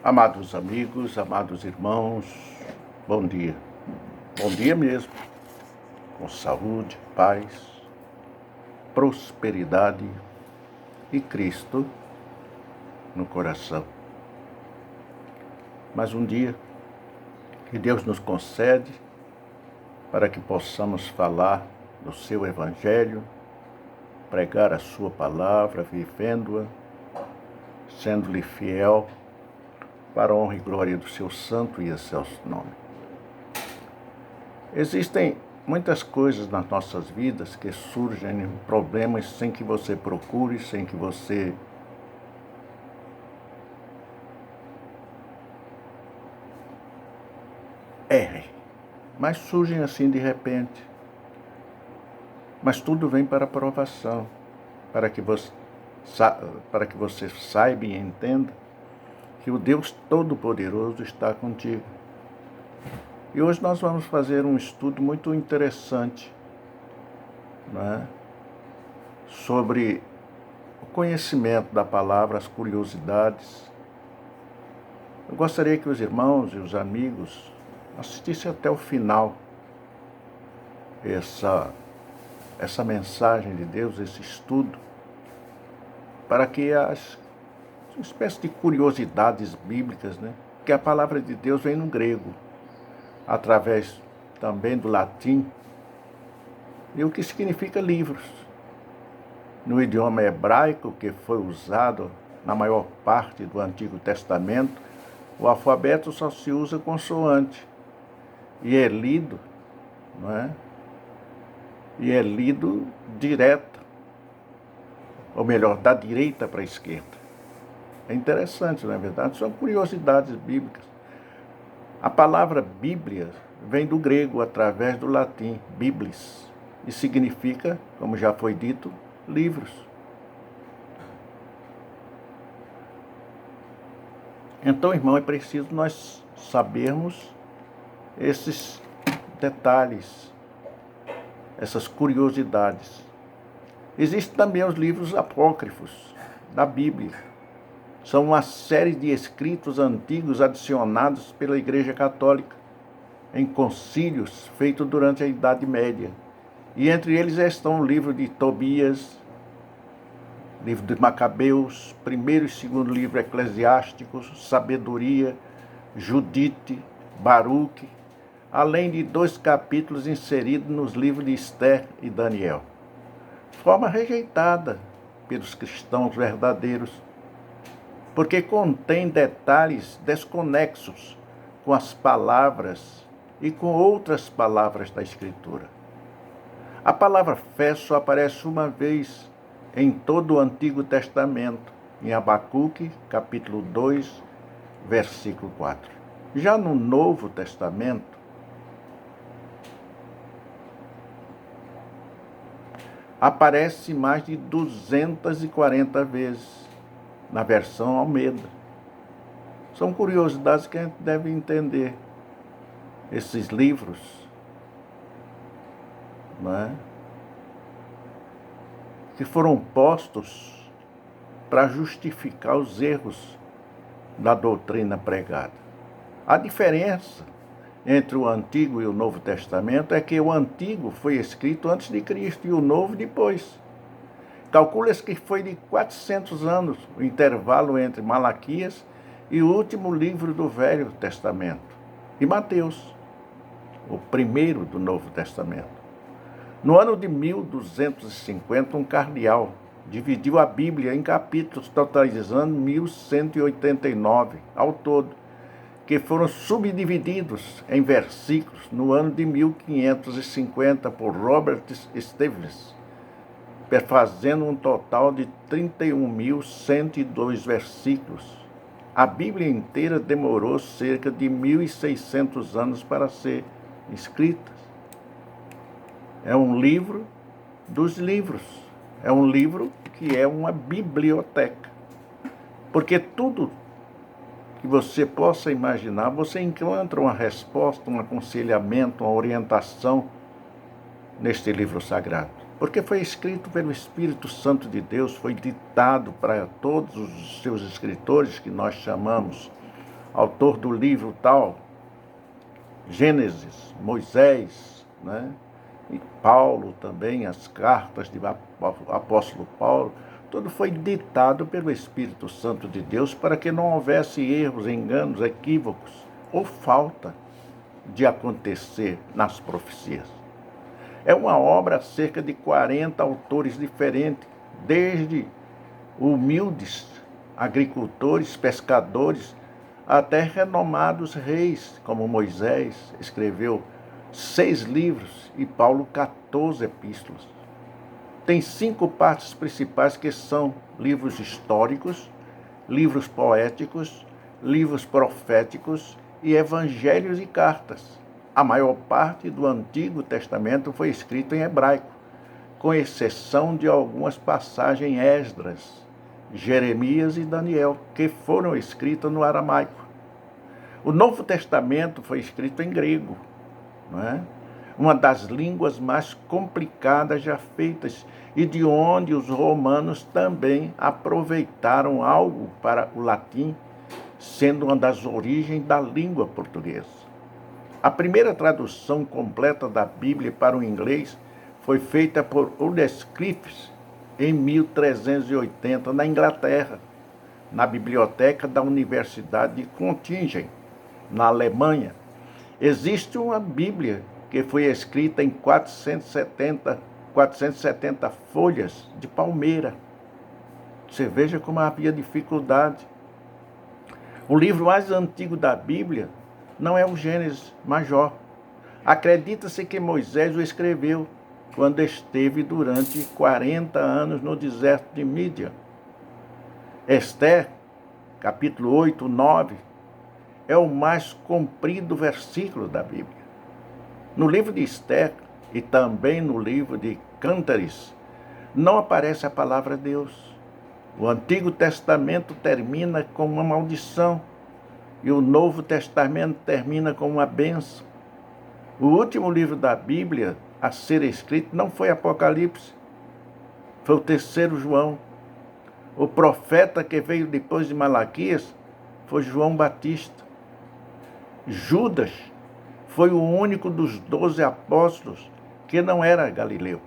Amados amigos, amados irmãos, bom dia. Bom dia mesmo, com saúde, paz, prosperidade e Cristo no coração. Mais um dia que Deus nos concede para que possamos falar do seu Evangelho, pregar a sua palavra, vivendo-a, sendo-lhe fiel, para a honra e glória do seu santo e excelso nome. Existem muitas coisas nas nossas vidas que surgem problemas sem que você procure, sem que você erre, mas surgem assim de repente. Mas tudo vem para a provação, para que você saiba e entenda que o Deus Todo-Poderoso está contigo. E hoje nós vamos fazer um estudo muito interessante, sobre o conhecimento da palavra, as curiosidades. Eu gostaria que os irmãos e os amigos assistissem até o final essa mensagem de Deus, esse estudo, para que uma espécie de curiosidades bíblicas, Porque a palavra de Deus vem no grego, através também do latim, e o que significa livros. No idioma hebraico, que foi usado na maior parte do Antigo Testamento, o alfabeto só se usa consoante, e é lido, E é lido direto, ou melhor, da direita para a esquerda. É interessante, não é verdade? São curiosidades bíblicas. A palavra Bíblia vem do grego através do latim, biblis, e significa, como já foi dito, livros. Então, irmão, é preciso nós sabermos esses detalhes, essas curiosidades. Existem também os livros apócrifos da Bíblia. São uma série de escritos antigos adicionados pela Igreja Católica em concílios feitos durante a Idade Média. E entre eles estão o livro de Tobias, livro de Macabeus, primeiro e segundo livro eclesiásticos, Sabedoria, Judite, Baruque, além de 2 capítulos inseridos nos livros de Esther e Daniel. Forma rejeitada pelos cristãos verdadeiros, porque contém detalhes desconexos com as palavras e com outras palavras da Escritura. A palavra fé só aparece uma vez em todo o Antigo Testamento, em Abacuque, capítulo 2, versículo 4. Já no Novo Testamento, aparece mais de 240 vezes na versão Almeida. São curiosidades que a gente deve entender. Esses livros, que foram postos para justificar os erros da doutrina pregada. A diferença entre o Antigo e o Novo Testamento é que o Antigo foi escrito antes de Cristo e o Novo depois. Calcula-se que foi de 400 anos o intervalo entre Malaquias e o último livro do Velho Testamento, e Mateus, o primeiro do Novo Testamento. No ano de 1250, um cardeal dividiu a Bíblia em capítulos, totalizando 1189 ao todo, que foram subdivididos em versículos no ano de 1550 por Robert Stevens, fazendo um total de 31.102 versículos. A Bíblia inteira demorou cerca de 1.600 anos para ser escrita. É um livro dos livros. É um livro que é uma biblioteca. Porque tudo que você possa imaginar, você encontra uma resposta, um aconselhamento, uma orientação neste livro sagrado. Porque foi escrito pelo Espírito Santo de Deus, foi ditado para todos os seus escritores, que nós chamamos autor do livro tal, Gênesis, Moisés, né? E Paulo também, as cartas do apóstolo Paulo, tudo foi ditado pelo Espírito Santo de Deus para que não houvesse erros, enganos, equívocos ou falta de acontecer nas profecias. É uma obra a cerca de 40 autores diferentes, desde humildes agricultores, pescadores, até renomados reis, como Moisés escreveu 6 livros e Paulo 14 epístolas. Tem 5 partes principais que são livros históricos, livros poéticos, livros proféticos e evangelhos e cartas. A maior parte do Antigo Testamento foi escrito em hebraico, com exceção de algumas passagens em Esdras, Jeremias e Daniel, que foram escritas no aramaico. O Novo Testamento foi escrito em grego, não é? Uma das línguas mais complicadas já feitas e de onde os romanos também aproveitaram algo para o latim, sendo uma das origens da língua portuguesa. A primeira tradução completa da Bíblia para o inglês foi feita por Wycliffe em 1380, na Inglaterra, na biblioteca da Universidade de Göttingen, na Alemanha. Existe uma Bíblia que foi escrita em 470 folhas de palmeira. Você veja como havia dificuldade. O livro mais antigo da Bíblia não é o Gênesis, mas Jó. Acredita-se que Moisés o escreveu quando esteve durante 40 anos no deserto de Mídian. Esther, capítulo 8, 9, é o mais comprido versículo da Bíblia. No livro de Esther e também no livro de Cântares, não aparece a palavra Deus. O Antigo Testamento termina com uma maldição e o Novo Testamento termina com uma bênção. O último livro da Bíblia a ser escrito não foi Apocalipse, foi o 3º João. O profeta que veio depois de Malaquias foi João Batista. Judas foi o único dos 12 apóstolos que não era galileu.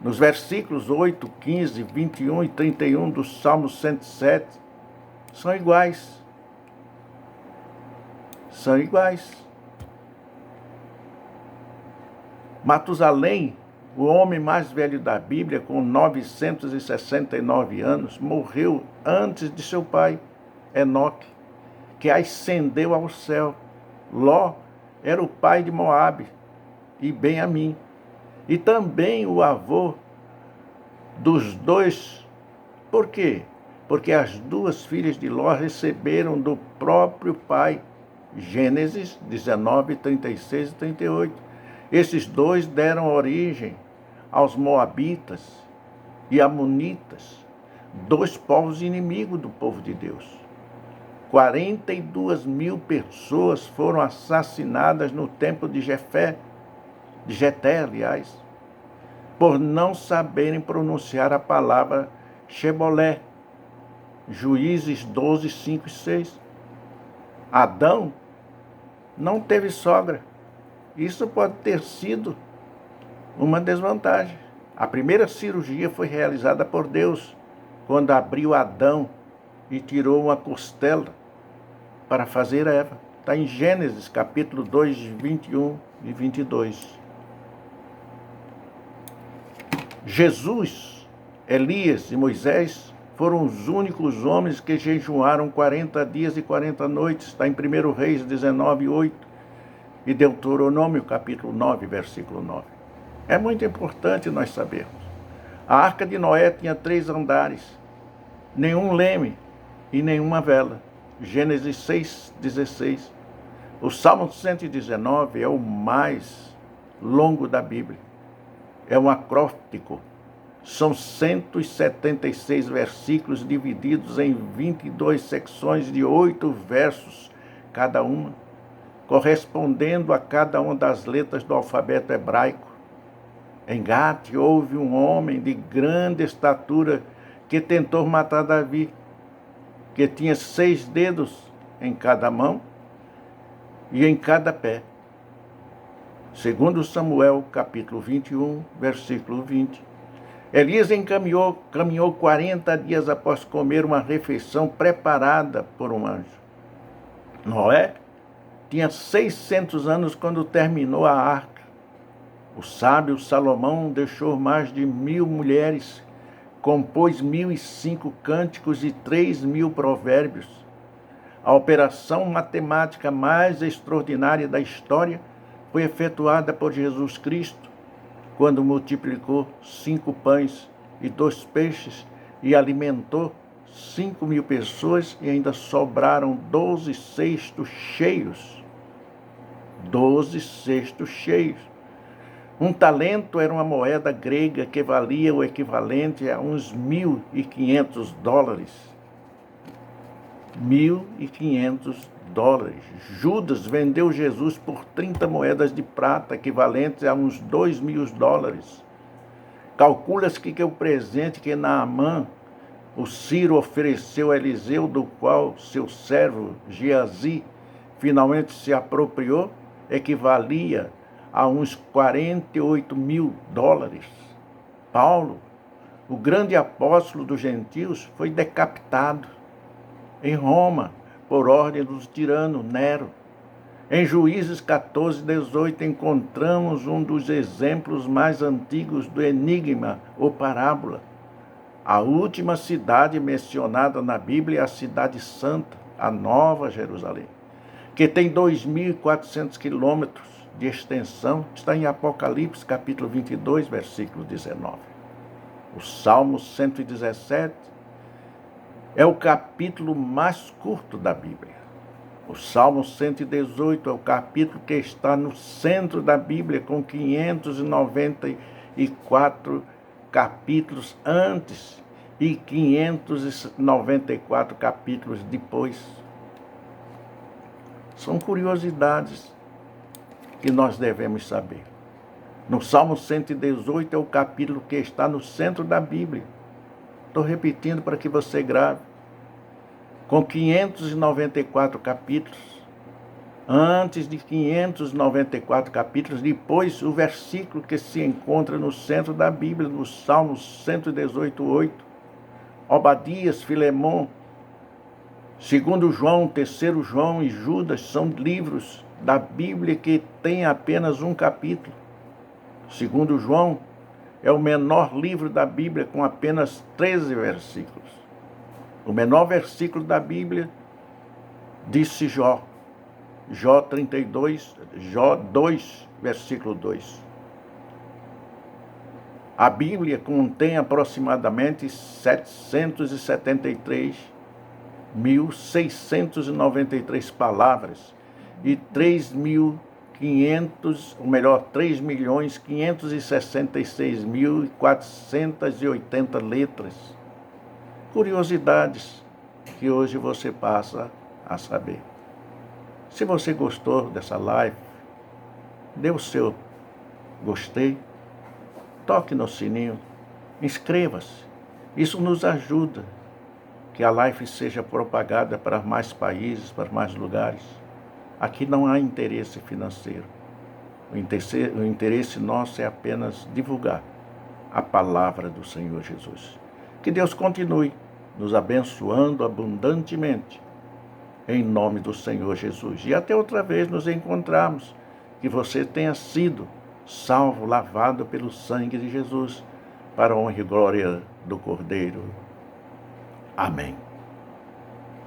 Nos versículos 8, 15, 21 e 31 do Salmo 107, são iguais. São iguais. Matusalém, o homem mais velho da Bíblia, com 969 anos, morreu antes de seu pai, Enoque, que ascendeu ao céu. Ló era o pai de Moabe e Ben-Amim, e também o avô dos dois. Por quê? Porque as 2 filhas de Ló receberam do próprio pai. Gênesis 19, 36 e 38. Esses 2 deram origem aos moabitas e amonitas, 2 povos inimigos do povo de Deus. 42.000 pessoas foram assassinadas no templo de Jeté, por não saberem pronunciar a palavra Shebolé. Juízes 12, 5 e 6. Adão não teve sogra. Isso pode ter sido uma desvantagem. A primeira cirurgia foi realizada por Deus, quando abriu Adão e tirou uma costela para fazer Eva. Está em Gênesis, capítulo 2, 21 e 22. Jesus, Elias e Moisés foram os únicos homens que jejuaram 40 dias e 40 noites. Está em 1 Reis 19, 8 e Deuteronômio, capítulo 9, versículo 9. É muito importante nós sabermos. A Arca de Noé tinha 3 andares, nenhum leme e nenhuma vela. Gênesis 6, 16. O Salmo 119 é o mais longo da Bíblia. É um acróstico. São 176 versículos divididos em 22 secções de 8 versos cada uma, correspondendo a cada uma das letras do alfabeto hebraico. Em Gate houve um homem de grande estatura que tentou matar Davi, que tinha 6 dedos em cada mão e em cada pé. Segundo Samuel, capítulo 21, versículo 20. Elias caminhou 40 dias após comer uma refeição preparada por um anjo. Noé tinha 600 anos quando terminou a arca. O sábio Salomão deixou mais de 1000 mulheres, compôs 1005 cânticos e 3000 provérbios. A operação matemática mais extraordinária da história foi efetuada por Jesus Cristo, quando multiplicou 5 pães e 2 peixes e alimentou 5.000 pessoas e ainda sobraram 12 cestos cheios. 12 cestos cheios. Um talento era uma moeda grega que valia o equivalente a uns $1.500. $1.500. Judas vendeu Jesus por 30 moedas de prata, equivalentes a uns $2.000. Calcula-se que o presente que Naamã, o Ciro, ofereceu a Eliseu, do qual seu servo Geazi finalmente se apropriou, equivalia a uns $48.000. Paulo, o grande apóstolo dos gentios, foi decapitado em Roma por ordem do tirano Nero. Em Juízes 14:18 encontramos um dos exemplos mais antigos do enigma ou parábola. A última cidade mencionada na Bíblia é a Cidade Santa, a Nova Jerusalém, que tem 2.400 quilômetros de extensão, está em Apocalipse capítulo 22, versículo 19. O Salmo 117 é o capítulo mais curto da Bíblia. O Salmo 118 é o capítulo que está no centro da Bíblia, com 594 capítulos antes e 594 capítulos depois. São curiosidades que nós devemos saber. No Salmo 118 é o capítulo que está no centro da Bíblia. Estou repetindo para que você grave. Com 594 capítulos, antes de 594 capítulos, depois o versículo que se encontra no centro da Bíblia, no Salmo 118:8, Obadias, Filemão, 2 João, 3 João e Judas são livros da Bíblia que tem apenas um capítulo. 2 João é o menor livro da Bíblia com apenas 13 versículos. O menor versículo da Bíblia disse Jó 32, Jó 2, versículo 2. A Bíblia contém aproximadamente 773.693 palavras e 3.566.480 letras. Curiosidades que hoje você passa a saber. Se você gostou dessa live, dê o seu gostei, toque no sininho, inscreva-se. Isso nos ajuda que a live seja propagada para mais países, para mais lugares. Aqui não há interesse financeiro. O interesse nosso é apenas divulgar a palavra do Senhor Jesus. Que Deus continue nos abençoando abundantemente, em nome do Senhor Jesus. E até outra vez nos encontrarmos, que você tenha sido salvo, lavado pelo sangue de Jesus, para a honra e glória do Cordeiro. Amém.